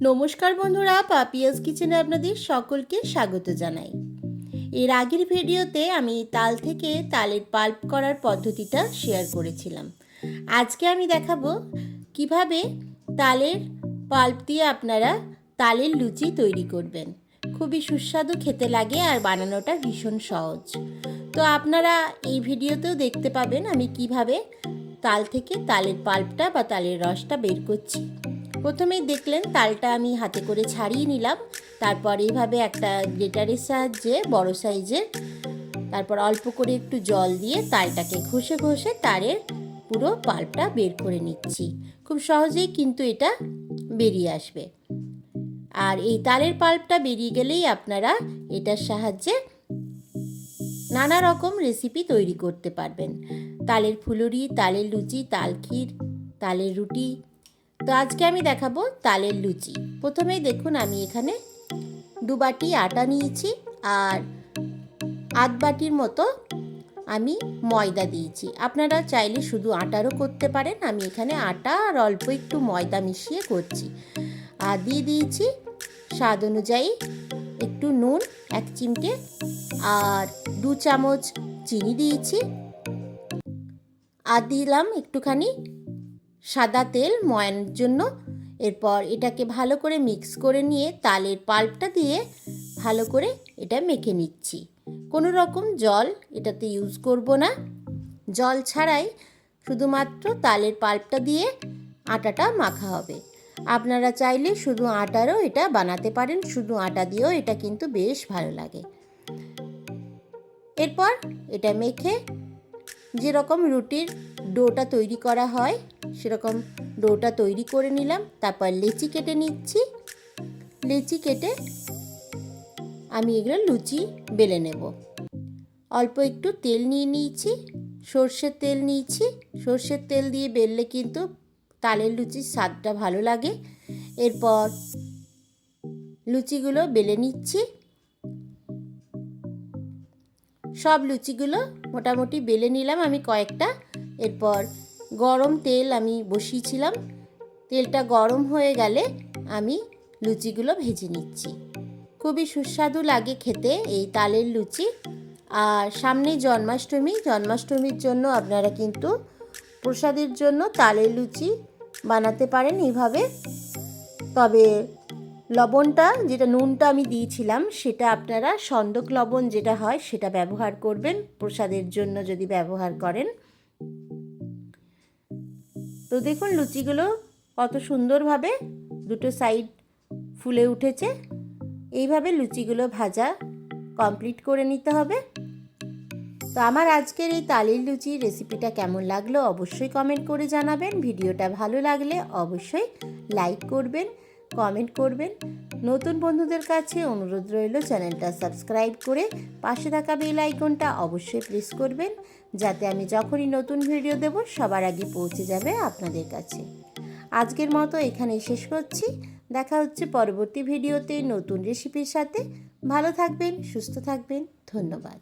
নমস্কার বন্ধুরা, পাপিয়াস কিচেনে আপনাদের সকলকে স্বাগত জানাই। এর আগের ভিডিওতে আমি তাল থেকে তালের পাল্প করার পদ্ধতিটা শেয়ার করেছিলাম। আজকে আমি দেখাবো কিভাবে তালের পাল্প দিয়ে আপনারা তালের লুচি তৈরি করবেন। খুবই সুস্বাদু খেতে লাগে আর বানানোটা ভীষণ সহজ। তো আপনারা এই ভিডিওতেও দেখতে পাবেন আমি কিভাবে তাল থেকে তালের পাল্পটা বা তালের রসটা বের করছি। প্রথমেই দেখলেন তালটা আমি হাতে করে ছাড়িয়ে নিলাম, তারপর এইভাবে একটা গ্রেটারের সাহায্যে বড় সাইজের, তারপর অল্প করে একটু জল দিয়ে তালটাকে ঘষে ঘষে তালের পুরো পাল্পটা বের করে নিচ্ছি। খুব সহজেই কিন্তু এটা বেরিয়ে আসবে। আর এই তালের পাল্পটা বেরিয়ে গেলেই আপনারা এটার সাহায্যে নানা রকম রেসিপি তৈরি করতে পারবেন। তালের ফুলুরি, তালের লুচি, তাল ক্ষীর, তালের রুটি। তো আজকে আমি দেখাবো তালের লুচি। প্রথমেই দেখুন আমি এখানে 2 বাটি আটা নিয়েছি আর আধ বাটির মতো আমি ময়দা দিয়েছি। আপনারা চাইলে শুধু আটারও করতে পারেন, আমি এখানে আটা আর অল্প একটু ময়দা মিশিয়ে করছি। আর দিয়ে দিয়েছি স্বাদ অনুযায়ী একটু নুন 1 চিমটে আর 2 চামচ চিনি দিয়েছি। আর দিলাম একটুখানি সাদা তেল ময়ানের জন্য। এরপর এটাকে ভালো করে মিক্স করে নিয়ে তালের পাল্পটা দিয়ে ভালো করে এটা মেখে নিচ্ছি। কোনো রকম জল এটাতে ইউজ করব না, জল ছাড়াই শুধুমাত্র তালের পাল্পটা দিয়ে আটাটা মাখা হবে। আপনারা চাইলে শুধু আটারও এটা বানাতে পারেন, শুধু আটা দিয়েও এটা কিন্তু বেশ ভালো লাগে। এরপর এটা মেখে যেরকম রুটির ডোটা তৈরি করা হয় সেরকম ডোটা তৈরি করে নিলাম। তারপর লেচি কেটে নিচ্ছি। লেচি কেটে আমি এগুলো লুচি বেলে নেব। অল্প একটু তেল নিয়ে নিয়েছি, সর্ষের তেল নিয়েছি। সর্ষের তেল দিয়ে বেললে কিন্তু তালের লুচির স্বাদটা ভালো লাগে। এরপর লুচিগুলো বেলে নিচ্ছি। সব লুচিগুলো মোটামুটি বেলে নিলাম আমি কয়েকটা। এরপর গরম তেল আমি বসিয়েছিলাম, তেলটা গরম হয়ে গেলে আমি লুচিগুলো ভেজে নিচ্ছি। খুবই সুস্বাদু লাগে খেতে এই তালের লুচি। আর সামনে জন্মাষ্টমীর জন্য আপনারা কিন্তু প্রসাদের জন্য তালের লুচি বানাতে পারেন এইভাবে। তবে লবণটা, যেটা নুনটা আমি দিয়েছিলাম, সেটা আপনারা সন্দক লবণ যেটা হয় সেটা ব্যবহার করবেন প্রসাদের জন্য যদি ব্যবহার করেন। তো দেখুন লুচিগুলো কত সুন্দরভাবে দুটো সাইড ফুলে উঠেছে। এইভাবে লুচিগুলো ভাজা কমপ্লিট করে নিতে হবে। তো আমার আজকের এই তালের লুচির রেসিপিটা কেমন লাগলো অবশ্যই কমেন্ট করে জানাবেন। ভিডিওটা ভালো লাগলে অবশ্যই লাইক করবেন, কমেন্ট করবেন। নতুন বন্ধুদের কাছে অনুরোধ রইল চ্যানেলটা সাবস্ক্রাইব করে পাশে থাকা বেল আইকনটা অবশ্যই প্রেস করবেন, যাতে আমি যখনই নতুন ভিডিও দেব সবার আগে পৌঁছে যাবে আপনাদের কাছে। আজকের মতো এখানেই শেষ করছি। দেখা হচ্ছে পরবর্তী ভিডিওতে নতুন রেসিপির সাথে। ভালো থাকবেন, সুস্থ থাকবেন। ধন্যবাদ।